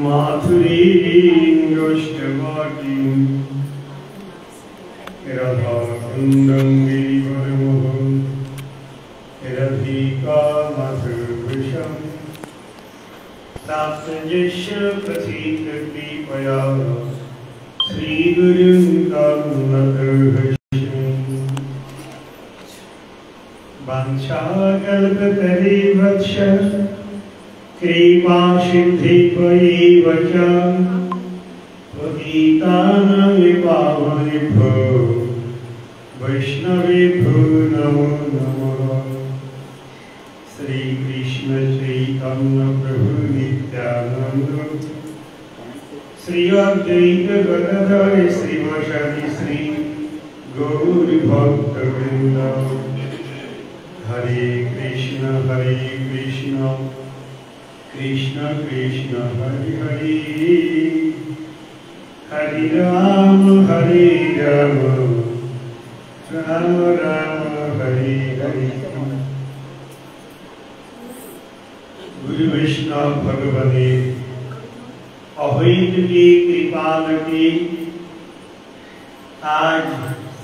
माथुरीं गोष्ठवाटीं राधाकुण्डं गिरिवरमोहं राधिकामधुवृषं ताप्तयस्य प्रसीदकृपया श्रीगुरुं तं नतोऽस्मि वाञ्छाकल्पतरुभ्यश्च कृपा सिद्धित्वैव च पतितानां पावनेभ्यो वैष्णवेभ्यो नमो नमः। श्री कृष्ण चैतन्य प्रभु नित्यानंद श्री अद्वैत गदाधर श्रीवासादि श्री गौर भक्तवृंद। हरे कृष्ण कृष्ण कृष्ण हरे हरे हरे राम राम राम हरे हरे। गुरु वैष्णव भगवते अद्वैत की कृपालके आज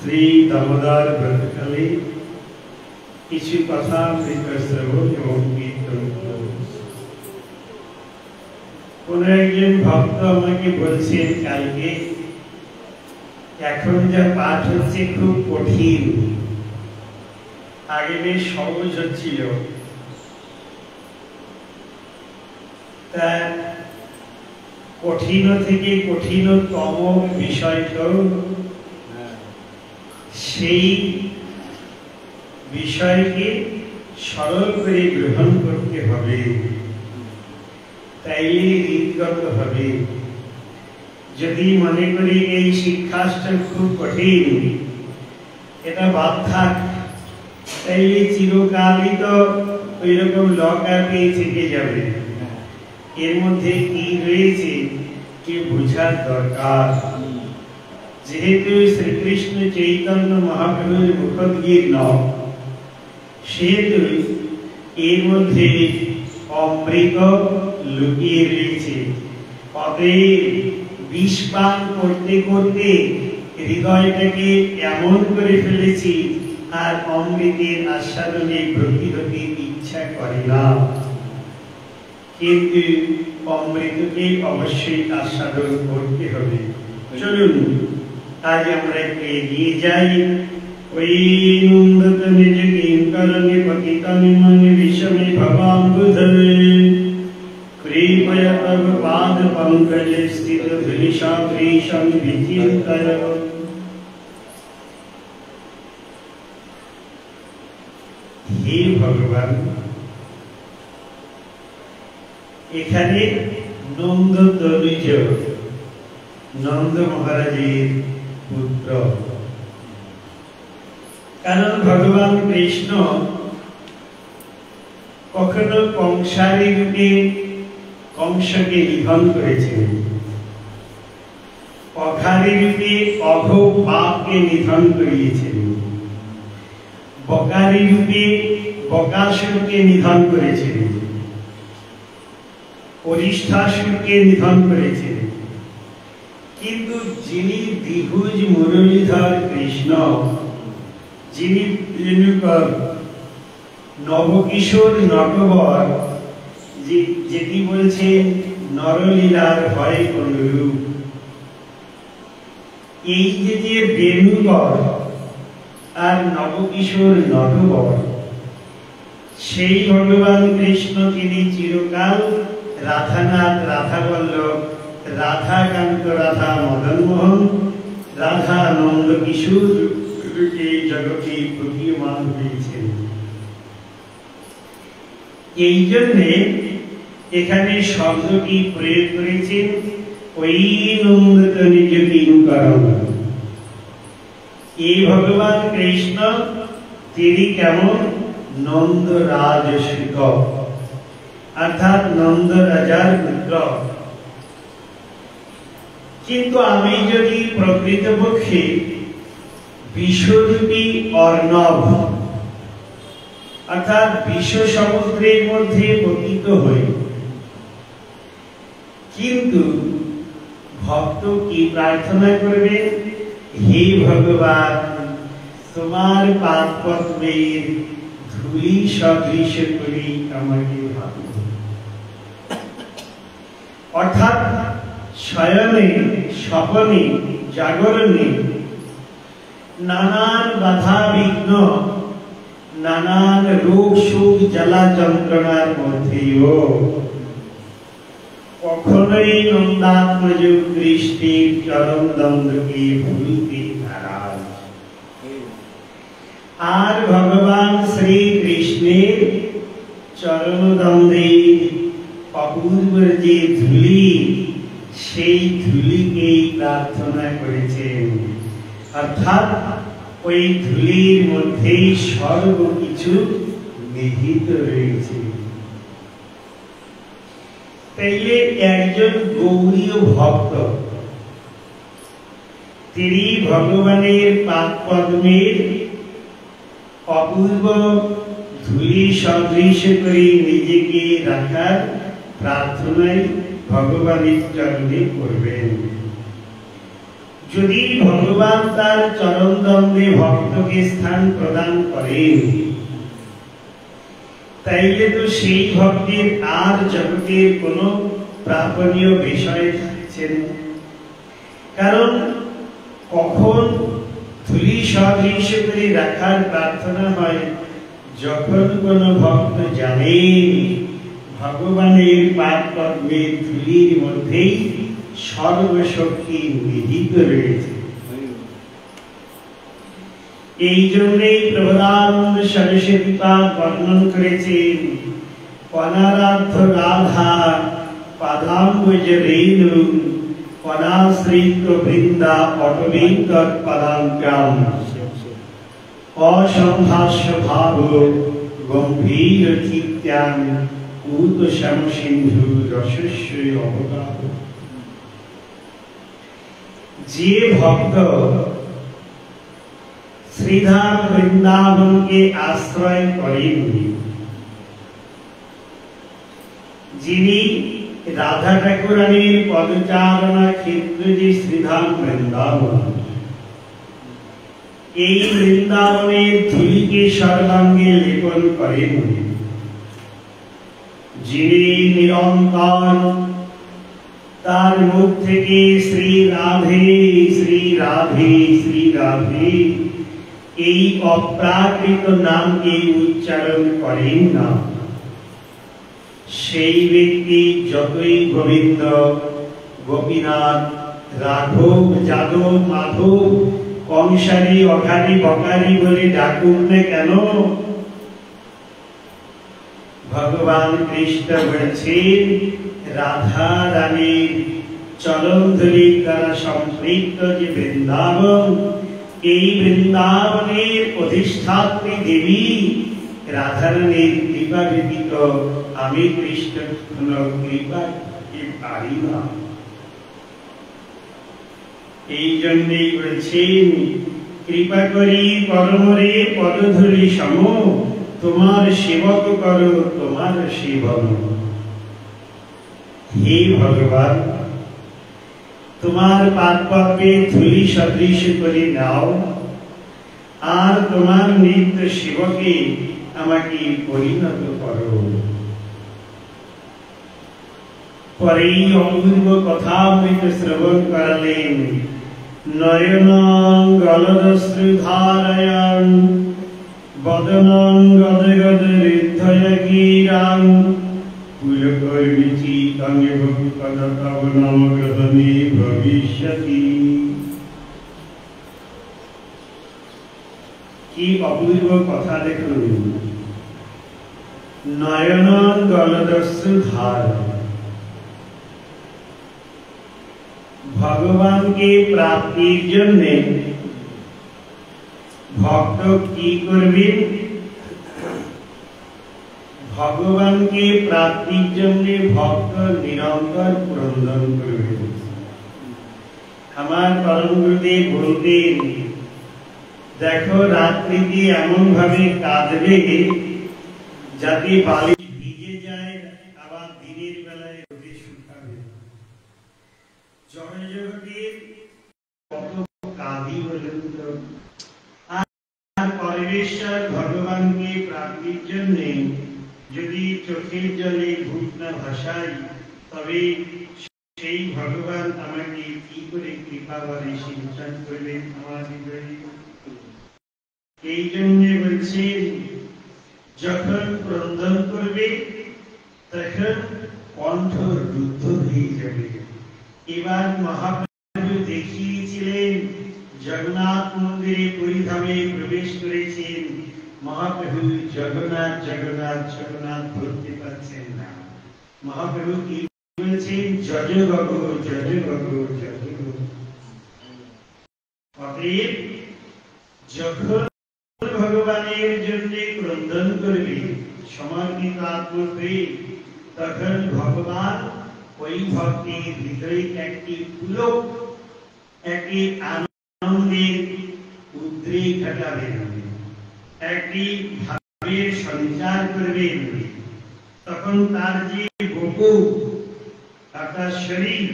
श्री दामोदर व्रतकाले কিছু কথা শ্রবণ এবং কীর্তন করব। কোন একজন ভক্ত আমাকে বলছেন কালকে এখন যা পাঠ হচ্ছে খুব কঠিন, আগে বেশ সহজ হচ্ছিল। তা কঠিন থেকে কঠিনতম বিষয়টা সেই বিষয়কে সরল করে গ্রহণ করতে হবে, তাইলে হৃদগত হবে। যদি মনে করি এই শিক্ষাটা খুব কঠিন, এটা বাদ থাক, তাইলে চিরকালই তো ওই রকম লকাপে থেকে যাবে। এর মধ্যে কি রয়েছে কি বোঝার দরকার। যেহেতু শ্রীকৃষ্ণ চৈতন্য মহাপ্রভুর মুখোদ্গীর্ণ, সেহেতু এর মধ্যে অমৃত লুকিয়ে রয়েছে। অতএব বিষ পান করতে করতে হৃদয়টাকে এমন করে ফেলেছি আর অমৃতের আস্বাদনে ব্রতী হতে ইচ্ছা করে না। কিন্তু অমৃতকে অবশ্যই আস্বাদন করতে হবে। চলুন আজ আমরা এগিয়ে যাই। ওই নন্দত নিজ কিঙ্করণে পতিতানি মনে বিষমে ভবাম্বুধরে कृपया तव पाद पंकजे स्थित धूलिशाद्रीशं विचिन्तय। हे भगवान, এখানে নন্দ তনুজ নন্দ মহারাজের পুত্র। কারণ ভগবান কৃষ্ণ কখনো কংসারী রূপে কংসকে নিধন করেছেন, অঘারী রূপে অঘোপাকে নিধন করিয়েছেন, বকারী রূপে বকাসুরকে নিধন করেছেন, অরিষ্ঠাসুরকে নিধন করেছেন। কিন্তু যিনি দ্বিভুজ মুরলীধর কৃষ্ণ, যিনি নবকিশোর নটবর, যেটি বলছেন নরলীলার হয় অনুরূপ, এই যে বেণুবর আর নবকিশোর নটবর, সেই ভগবান কৃষ্ণ তিনি চিরকাল রাধানাথ, রাধাবল্লভ, রাধাকান্ত, রাধা মদনমোহন, রাধা নন্দ কিশোর এই জগতে প্রতীয়মান হয়েছেন। এই জন্যে এখানে শব্দটি প্রয়োগ করেছেন ওই নন্দত নিজ কিঙ্করণ। এই ভগবান কৃষ্ণ তিনি কেমন নন্দ রাজসুত, অর্থাৎ নন্দ রাজার পুত্র। কিন্তু আমি যদি প্রকৃতপক্ষে বিশ্বরূপী অর্ণব অর্থাৎ বিশ্ব সমুদ্রের মধ্যে পতিত হই, কিন্তু ভক্ত কি প্রার্থনা করবে? হে ভগবান, তোমার পাদ পদ্মের ধূলি সদৃশ করি আমাকে ভাবো। অর্থাৎ শয়নে, স্বপনে, জাগরণে নানান বাধা বিঘ্ন, নানান রোগ শোক জ্বালা যন্ত্রণার মধ্যেও কখনোই নন্দাত্মজ কৃষ্ণের চরণ দ্বন্দ্বকে ভুলতে নারাজ। আর ভগবান শ্রীকৃষ্ণের চরণ দ্বন্দ্বের অপূর্ব যে ধূলি, সেই ধূলিকেই প্রার্থনা করেছেন। অর্থাৎ ওই ধূলির মধ্যেই সর্বকিছু নিহিত রয়েছে। তাইলে একজন গৌরীয় ভক্ত তিনি ভগবানের পাদ পদ্মের অপূর্ব ধূলি সদৃশ করে নিজেকে রাখার প্রার্থনায় ভগবানের চরণে করবেন। যদি ভগবান তার চরণ দ্বন্দ্বে ভক্তকে স্থান প্রদান করেন, তাইলে তো সেই ভক্তের আর জগতের কোন প্রাপণীয় বিষয় থাকছে না। কারণ কখন ধূলি সদৃশ করে রাখার প্রার্থনা হয়, যখন কোন ভক্ত জানেন ভগবানের পাদ পদ্মের ধূলির মধ্যেই সর্বশক্তি নিহিত রয়েছে। এই জন্যই প্রভুদানন্দ সরস্বতী পাদ বর্ণন করেছেন, অনারাধ্য রাধা পাদাম্বুজ রেণু অনাশ্রিত বৃন্দা অটবিন্দর পদাঙ্কাম অসম্ভাষ্য ভাব গম্ভীর চিত্তাং উত সমসিন্ধু রসস্য অবগাহ। যে ভক্ত শ্রীধাম বৃন্দাবনকে আশ্রয় করেন, যিনি রাধা ঠাকুরানীর পদচারণা ক্ষেত্র যে শ্রীধাম বৃন্দাবন, এই বৃন্দাবনের ধূলিকে সর্বাঙ্গে লেপন করেন, যিনি নিরন্তর তার মুখ থেকে শ্রী রাধে শ্রী রাধে শ্রী রাধে এই অপ্রাকৃত নামকে উচ্চারণ করেন না, সেই ব্যক্তি যতই গোবিন্দ, গোপীনাথ, রাঘব, যাদব, মাধব, কংসারী, অঘারী, বকারী বলে ডাকুন না কেন, ভগবান কৃষ্ণ বলছেন রাধা রানীর চরণ ধূলির দ্বারা সম্পৃক্ত যে বৃন্দাবন, এই বৃন্দাবনের অধিষ্ঠাত্রী দেবী রাধারানীর কৃপা ব্যতীত আমি কৃষ্ণ কৃপা পারি না। এই জন্যই বলছেন, কৃপা করি পরমরে পদধূলি সম, তোমার সেবক করো তোমার সেবন। হে ভগবান, তোমার পাদ পদ্মে ধূলি সদৃশ করে নাও, আর তোমার নিত্য সেবকে আমাকে পরিণত করো। পরেই অপূর্ব কথামৃত শ্রবণ করালেন, নয়নং গলদশ্রুধারয়ং বদনং গদগদ হৃদয় গীরাং কুলকর্মিচিতং ভক্ততব নমগ্রহণে ভবিষ্যতি। কি অপূর্ব কথা দেখুন, নয়নং গলদশ্রুধারয়ং। ভগবানকে প্রাপ্তির জন্য ভক্ত কি করবেন? ভগবানকে প্রাপ্তির জন্য ভক্ত নিরন্তর ক্রন্দন করবেন। আমার পরম গুরুদেব বলতেন, দেখো রাত্রিতে এমন ভাবে কাঁদবে যাতে বালিশ ভিজে যায়, আবার দিনের বেলায় রোদে শুকাবে। জগতের কত কাঁদি বলুন তো। আর পরমেশ্বর ভগবানকে প্রাপ্তির জন্য যদি চোখের জলে ভূত না ভাসাই, তবে সেই ভগবান আমাকে কি করে কৃপা বলে সিঞ্চন করবেন আমার হৃদয়ে। এই জন্য বলছেন, যখন ক্রন্দন করবে তখন কণ্ঠ রুদ্ধ হয়ে যাবে। এবার মহাপ্রভু দেখিয়েছিলেন, জগন্নাথ মন্দিরে পরিধামে প্রবেশ করেছেন, মহাপ্রভু জগন্নাথ জগন্নাথ জগন্নাথ বলতে পারছেন না। মহাপ্রভু কি বলছেন? জয় গগ জয় গগ জয় গগ। অতএব যখন ভগবানের জন্য ক্রন্দন করবে সমর্পিত আত্মপ্রে, তখন ভগবান ওই ভক্তির ভিতরে একটি পুলক, একটি আনন্দের উদ্রেক ঘটাবেন, একটি ভাবের সঞ্চার করবেন। তখন তার যে বপু অর্থাৎ শরীর,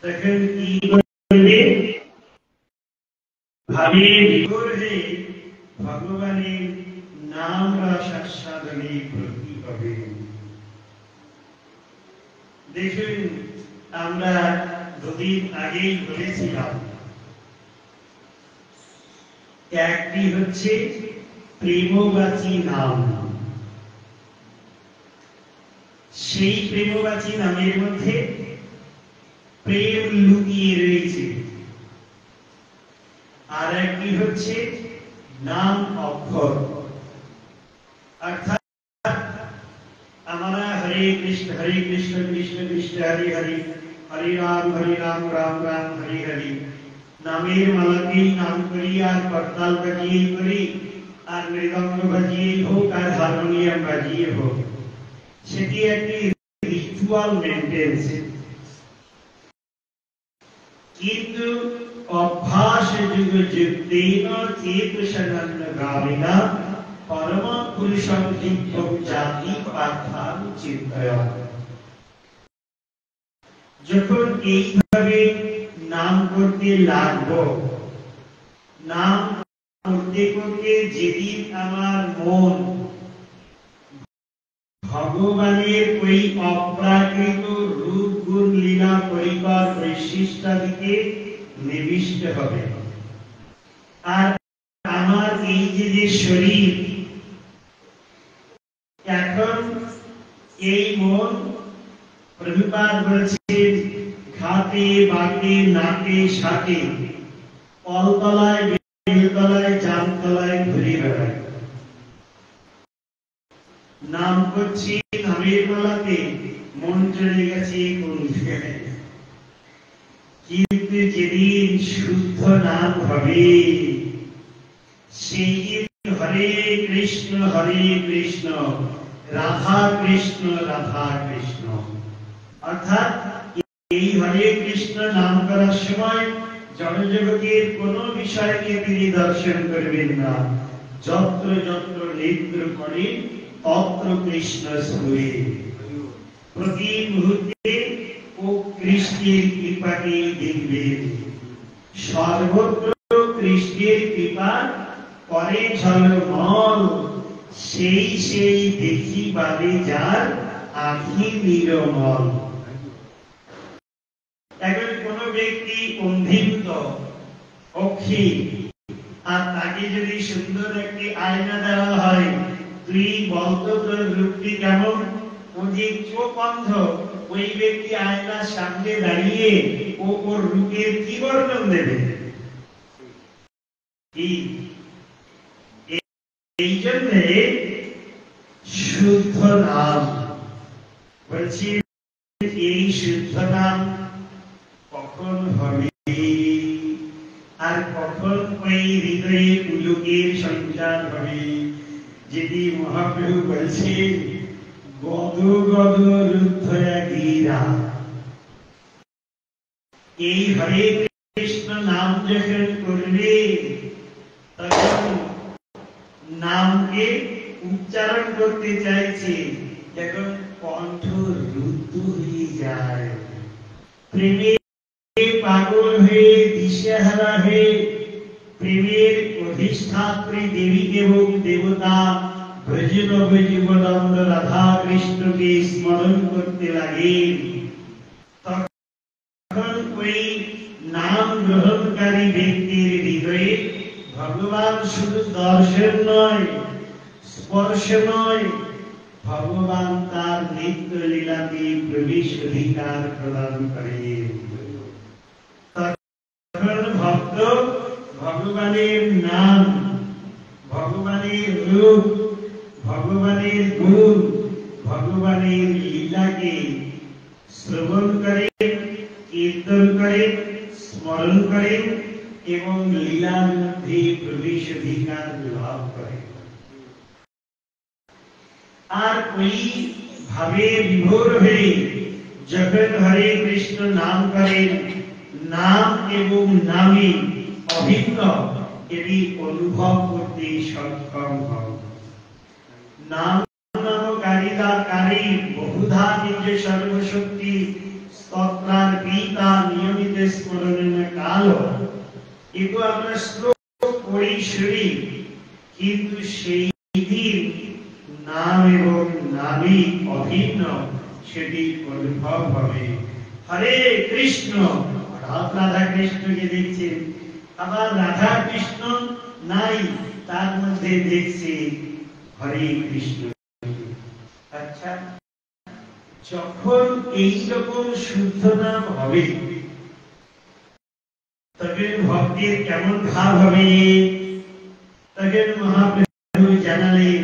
তখন কি করবে? ভাবে বিভোর হয়ে ভগবানের নাম রসাস্বাদনে ব্রতী হবে। দেখুন, আমরা দুদিন আগেই বলেছিলাম, একটি হচ্ছে প্রেমবাচী নাম। সেই প্রেমবাচী নামের মধ্যে প্রেম লুকিয়ে রয়েছে। আর একটি হচ্ছে নাম অক্ষর, অর্থাৎ আমরা হরে কৃষ্ণ কৃষ্ণ কৃষ্ণ হরে হরে, হরে রাম রাম রাম হরে হরে নামের মালাকেই নাম করি, আর করতাল বাজিয়ে করি, আর মৃদঙ্গ বাজিয়ে হোক, আর হারমোনিয়াম বাজিয়ে হোক, সেটি একটি রিচুয়াল মেনটেন্স। কিন্তু অভ্যাস যুগ যুক্তেন চেতসনন্ন গাবিনা পরম পুরুষং দিব্যং জাতি পার্থাং চিন্তয়ন। যখন এইভাবে নাম করতে লাগবো, নাম করতে করতে যেদিন আমার মন ভগবানের ওই অপ্রাকৃত রূপ গুণ লীলা পরিবার বৈশিষ্ট্যাদিকে নিবিষ্ট হবে, আর আমার এই যে শরীর, এখন এই মন প্রভুপাদ বলেছেন ঘাটে বাটে নাকে শাকে কলতলায় বেলতলায় জামতলায় ঘুরে বেড়ায়, নাম করছি নামের মালাতে মন চলে গেছে কোন জায়গায়। কিন্তু যেদিন শুদ্ধ নাম হবে, সেই দিন হরে কৃষ্ণ রাধা কৃষ্ণ রাধা কৃষ্ণ, অর্থাৎ এই হরে কৃষ্ণ নাম করার সময় জড়জগতের কোন বিষয়কে তিনি দর্শন করবেন না। যত্র যত্র নেত্র করে তত্র কৃষ্ণ স্ফুরে। প্রতি মুহূর্তে ও কৃষ্ণের কৃপাকে দেখবেন, সর্বত্র কৃষ্ণের কৃপা করে ঝলমল, সেই দেখিবারে যার আখি নিরমল। এখন কোন ব্যক্তি অন্ধীভূত অক্ষী, আর তাকে যদি সুন্দর একটি আয়না দেওয়া হয়, তুই বলতো তোর রূপটি কেমন, ও যে চোখ অন্ধ, ওই ব্যক্তি আয়নার সামনে দাঁড়িয়ে ও ওর রূপের কি বর্ণন দেবে? এই জন্য শুদ্ধ নাম বলছি, এই শুদ্ধ নাম কখন হবে আর কখন ওই হৃদয়ে পুলকের সঞ্চার হবে? যেটি মহাপ্রভু বলছেন, গদ গদ রুদ্ধয়া গিরা। এই হরে কৃষ্ণ নাম যখন করবে, তখন নামকে উচ্চারণ করতে চাইছে, যখন কণ্ঠ রুদ্ধ হয়ে যায়, প্রেমের পাগল হয়ে দিশেহারা হয়ে প্রেমের অধিষ্ঠাত্রী দেবী এবং দেবতা ব্রজনব জীবনন্দ রাধা কৃষ্ণকে স্মরণ করতে লাগেন, তখন ওই নাম গ্রহণকারী ব্যক্তির হৃদয়ে ভগবান শুধু দর্শন নয়, স্পর্শ নয়, ভগবান তার নিত্য লীলাতে প্রবেশ অধিকার প্রদান করেন। তখন ভক্ত ভগবানের নাম, ভগবানের রূপ, ভগবানের গুণ, ভগবানের লীলাকে শ্রবণ করেন, কীর্তন করেন, স্মরণ করেন এবং লীলার মধ্যে প্রবেশ অধিকার লাভ করেন। আর ওই ভাবে বিভোর হয়ে যখন হরে কৃষ্ণ নাম করেন, নাম এবং নামে অভিন্ন এটি অনুভব করতে সক্ষম হন। নাম নামকারী বহুধা নিজ সর্বশক্তি স্তোত্রার পিতা নিয়মিত স্মরণের কাল, কিন্তু আমরা শ্লোক পড়ি শুনি, কিন্তু সেই দিন নাম এবং নামে অভিন্ন সেটি অনুভব হবে। হরে কৃষ্ণ, রাধা কৃষ্ণকে দেখছেন, আবার রাধা কৃষ্ণ নাই, তার মধ্যে দেখছে হরে কৃষ্ণ। আচ্ছা, যখন এইরকম শুদ্ধ নাম হবে তখন ভক্তের কেমন ভাব হবে? তখন মহাপ্রভু জানালেন,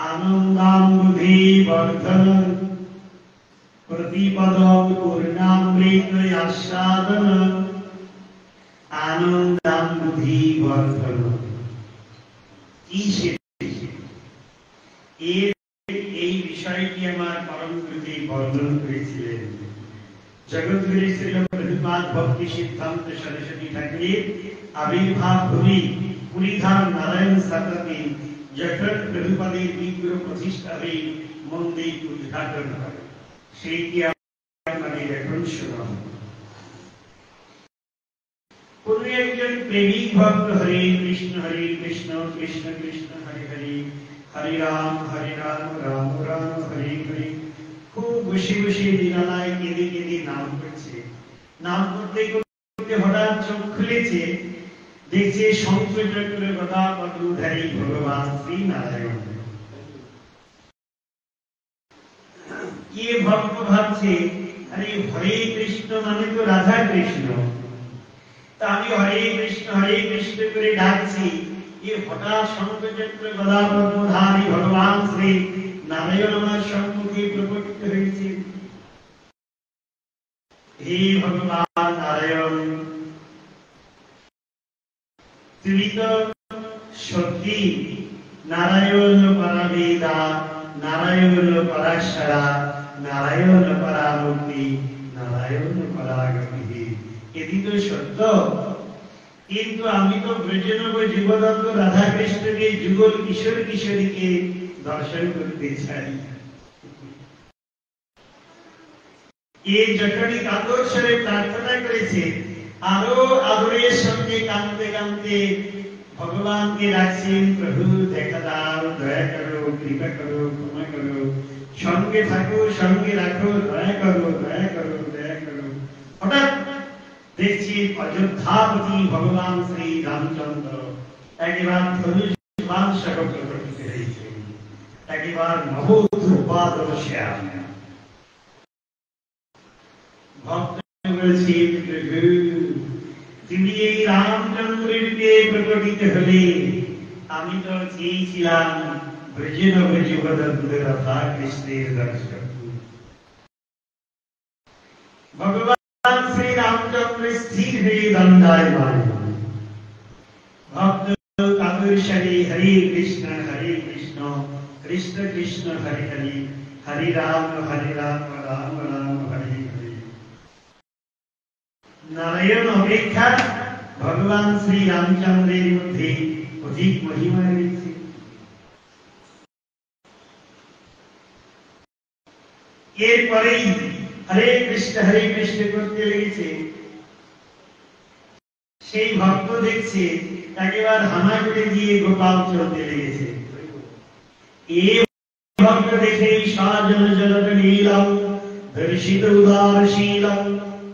আনন্দাম্বুধি বর্ধন প্রতিপদম পূর্ণামৃত আস্বাদন, আনন্দাম্বুধি বর্ধন। এই বিষয়টি আমার পরমগুরুদেব বর্ণন করেছিলেন। জগৎগুরু শ্রীল প্রভুপাদ ভক্তি সিদ্ধান্ত সরস্বতী ঠাকুরের আবির্ভাব ভূমি পুরীধাম নারায়ণ সাততে যখন প্রভুপাদের বিগ্রহ প্রতিষ্ঠা হয়ে মন্দির উদ্ঘাটন করে, সেইটি আমাদের এখন শোনা। কোন একজন প্রেমিক ভক্ত হরে কৃষ্ণ কৃষ্ণ কৃষ্ণ হরে হরে, হরে রাম রাম রাম হরে হরে খুব বসে বসে লীলায় কেঁদে কেঁদে নাম করছে। নাম করতে করতে হঠাৎ চোখ খুলেছে, দেখছে শঙ্খচক্র গদা পদ্মধারী ভগবান শ্রী নারায়ণ। কে ভক্ত ভাবছে, আরে হরে কৃষ্ণ মানে তো রাধা কৃষ্ণ, তা আমি হরে কৃষ্ণ করে ডাকছি, হঠাৎ শঙ্খচক্র গদা পদ্মধারী ভগবান শ্রী নারায়ণ আমার সম্মুখে প্রকটিত হয়েছে। হে ভগবান নারায়ণ, তুমি তো সত্যি নারায়ণ পরবেদা, নারায়ণ পরাশরা, নারায়ণ পরামুক্তি, নারায়ণ পরাগতি, এটি তো সত্য। কিন্তু আমি তো ব্রজনব জীবদত্ত রাধা কৃষ্ণকে যুগল কিশোর কিশোরীকে দর্শন করতে চাই। এই যখনই কাতর স্বরে প্রার্থনা করেছে, আরো আদরের সঙ্গে কাঁদতে কাঁদতে ভগবানকে ডাকছেন, প্রভু দেখা দাও, দয়া করো, কৃপা করো, ক্ষমা করো, সঙ্গে থাকো, সঙ্গে রাখো, দয়া করো, দয়া করো, দয়া করো। হঠাৎ দেখছি অযোধ্যাপতি ভগবান শ্রী রামচন্দ্র একবার ধনুষ্বাণ সহ প্রকটিত হয়েছেন, একবার নবদ্রুপাদল শ্যাম। ভক্ত বলছেন, প্রভু তুমি এই রামচন্দ্রকে প্রকটিত হলে, আমি তো চেয়েছিলাম ব্রজনব জীবদত্ত রাধা কৃষ্ণের দর্শন। ভগবান শ্রী রামচন্দ্র স্থির হয়ে দণ্ডায়মান। ভক্ত কাতর স্বরে হরে কৃষ্ণ কৃষ্ণ কৃষ্ণ হরে হরে, হরে রাম রাম রাম হরে হরে। নারায়ণ অপেক্ষা ভগবান শ্রী রামচন্দ্রের মধ্যে অধিক মহিমা রয়েছে। এরপরেই হরে কৃষ্ণ করতে লেগেছে। সেই ভক্ত দেখছে একেবারে হামাগুড়ি দিয়ে গোপাল চলতে লেগেছে। এই ভক্ত দেখে সাজন জলট নীলম দর্শিত উদারশীলম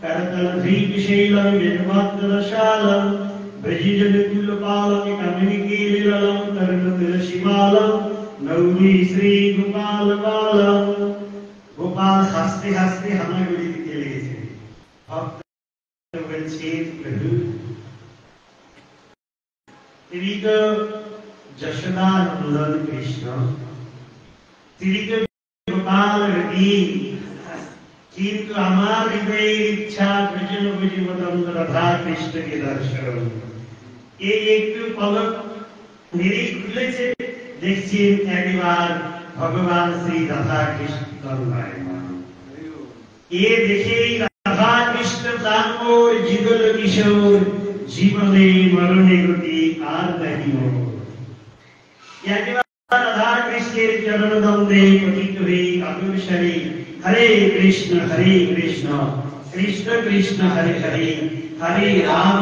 করতল ধীপশীলম বিনমাত্রশালম ব্রজিজন কুলপালম কামিনীকেলিলম তরুণ তুলসীমালম নৌমি শ্রী গোপাল বালম। গোপাল হাসতে হাসতে হামাগুড়ি দিতে লেগেছে। ভক্ত বলছে প্রভু তিনি তো যশোদা নন্দন কৃষ্ণ, তিনি তো গোপাল হৃদয়, কিন্তু আমার হৃদয়ের ইচ্ছা ব্রজন ভুজবদন্ত রাধা কৃষ্ণকে দর্শন। এই একটু পলক মেরে খুলেছে, দেখছেন একবার ভগবান শ্রী রাধা কৃষ্ণ দণ্ডায়মান। এ দেখেই রাধা কৃষ্ণ প্রাণমোর যুগল কিশোর, জীবনে মরণে গতি আর নাহি মোর। একবার রাধা কৃষ্ণের চরণ দ্বন্দ্বে পতিত হয়ে কাতর স্বরে হরে কৃষ্ণ কৃষ্ণ কৃষ্ণ হরে হরে, হরে রাম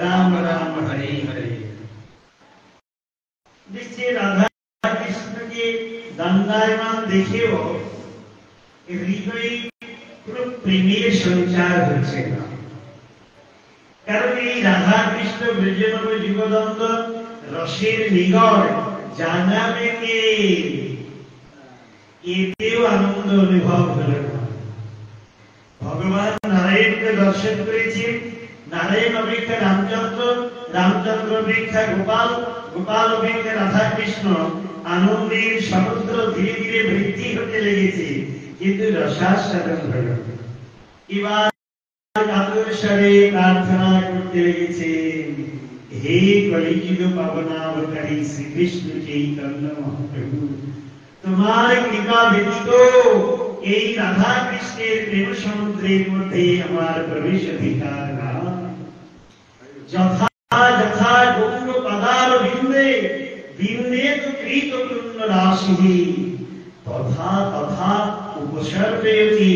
রাম রাম হরে হরে। দেখছে রাধা কৃষ্ণকে দণ্ডায়মান দেখেও হৃদয়ে পুরো প্রেমের সঞ্চার হচ্ছে না। কারণ এই রাধা কৃষ্ণ ব্রজনব যুগদন্দ রসের নিগড় জানাবে কে, এতেও আনন্দ অনুভব হলো না। ভগবান নারায়ণকে দর্শন করেছেন, নারায়ণ অপেক্ষা রামচন্দ্র, রামচন্দ্র অপেক্ষা গোপাল, গোপাল অপেক্ষা রাধা কৃষ্ণ। আনন্দের সমুদ্র ধীরে ধীরে বৃদ্ধি হতে লেগেছে, কিন্তু রসাস্বাদন হল। এবার কাতর স্বরে প্রার্থনা করতে লেগেছে, হে কলিযুগ পাবনাবতারী শ্রীকৃষ্ণ চৈতন্য মহাপ্রভু, তোমার কৃপা ব্যতীত এই রাধা কৃষ্ণের প্রেম সমুদ্রের মধ্যে আমার প্রবেশ অধিকার না। যথা যথা গৌর পদার বিন্দে বিন্দে তো কৃত পুণ্য রাশি, তথা তথা উপসর্পয়তি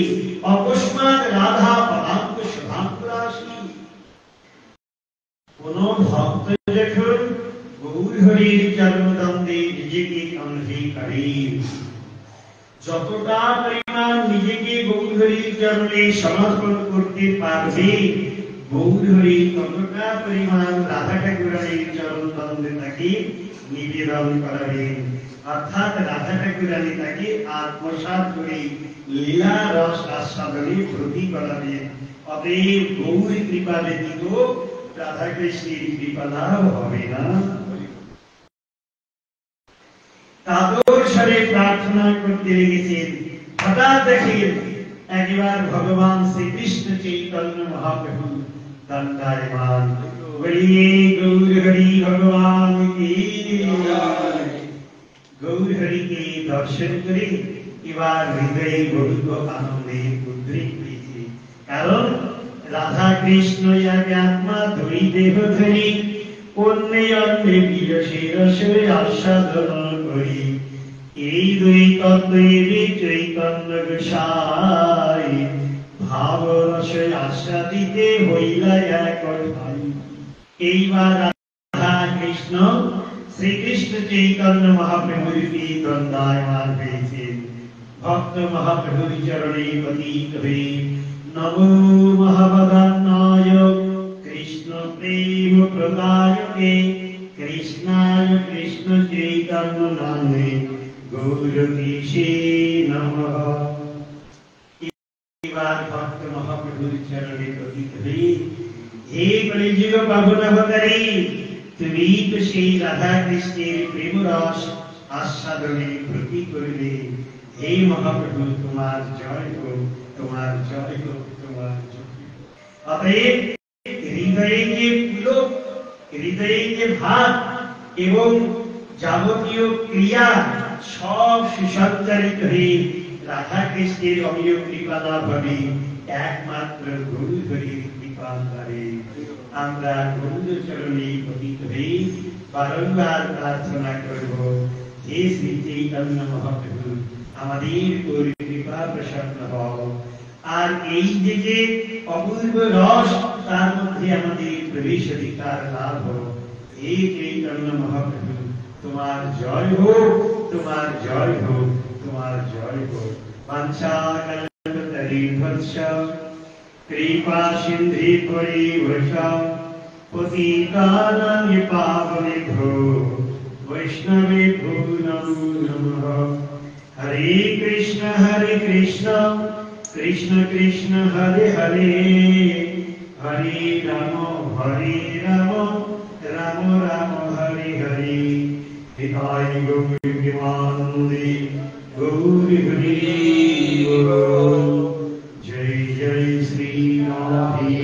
অকস্মাৎ রাধা পদাঙ্ক শুভাঙ্ক রাশি। কোন ভক্ত যখন গৌর হরির চরণদ্বন্দ্বে নিজেকে কণ্ঠে করে, যতটা পরিমাণ নিজেকে গৌর হরির চরণে সমর্পণ করতে পারবে, গৌর হরি ততটা পরিমাণ রাধা ঠাকুরানীর চরণদ্বন্দ্বে তাকে নিবেদন করাবেন। অর্থাৎ রাধা ঠাকুরানী তাকে আত্মসাৎ করে লীলা রস আস্বাদনে ব্রতী করাবেন। অতএব গৌর কৃপা ব্যতীত রাধা কৃষ্ণের কৃপা লাভ হবে না। কাতর স্বরে প্রার্থনা করতে লেগেছেন। হঠাৎ দেখেন একবার ভগবান শ্রীকৃষ্ণ চৈতন্য মহাপ্রভু দণ্ডায়মান। বলিয়ে গৌর হরি ভগবান কি জয়। গৌর হরিকে দর্শন করে এবার হৃদয়ে বহুত আনন্দের উদ্রেক হয়েছে। কারণ রাধা কৃষ্ণ এক আত্মা, দুই দেহ ধরি, অন্যে অন্যে বিরসে রসে আস্বাদন করি। এই দুই তত্ত্বে চৈতন্য গোসাই, ভাব রসে আস্বাদিতে হইলা এক ঠাই। এইবার রাধা কৃষ্ণ শ্রীকৃষ্ণ চৈতন্য মহাপ্রভুর দণ্ডায়মান হয়েছেন। ভক্ত মহাপ্রভুর চরণে পতিত হয়ে নমো মহাবদান্নায় কৃষ্ণ প্রেম প্রদায়কে কৃষ্ণায় কৃষ্ণ চৈতন্য নামে গৌরীশে নমঃ। এবার ভক্ত মহাপ্রভুর চরণে পতিত হয়ে হে কলিযুগ পাবনাবতারী, তুমি তো সেই রাধা কৃষ্ণের প্রেম রস আস্বাদনে ব্রতী করলে। হে মহাপ্রভু, তোমার জয় হোক, তোমার জয় হোক, তোমার জয় হোক। অতএব হৃদয়ে যে পুলক, হৃদয়ে যে ভাব এবং যাবতীয় ক্রিয়া সব সুসঞ্চারিত হয়ে রাধা কৃষ্ণের অমিয় কৃপা লাভ হবে একমাত্র গৌর হরির কৃপা দ্বারে। আমরা গৌর চরণে পতিত হয়ে বারংবার প্রার্থনা করব, হে শ্রী চৈতন্য মহাপ্রভু, আমাদের উপর কৃপা প্রসন্ন হও। আর এই যে অপূর্ব রস, তার মধ্যে আমাদের प्रवेश अधिकार लाभ हो। एक एक अन्न महाप्रभु तुम्हार जय हो, तुम्हार जय हो, तुम्हार जय हो। वांछा कल्पतरुभ्यश्च कृपा सिंधु परिवर्ष पतितानां पावनेभ्यो वैष्णवेभ्यो नमो नमः। हरे कृष्ण कृष्ण कृष्ण हरे हरे, हरे राम राम राम हरे हरे। हिताय गौरीमानंदे गौरी हरि बोल। जय जय श्री राधे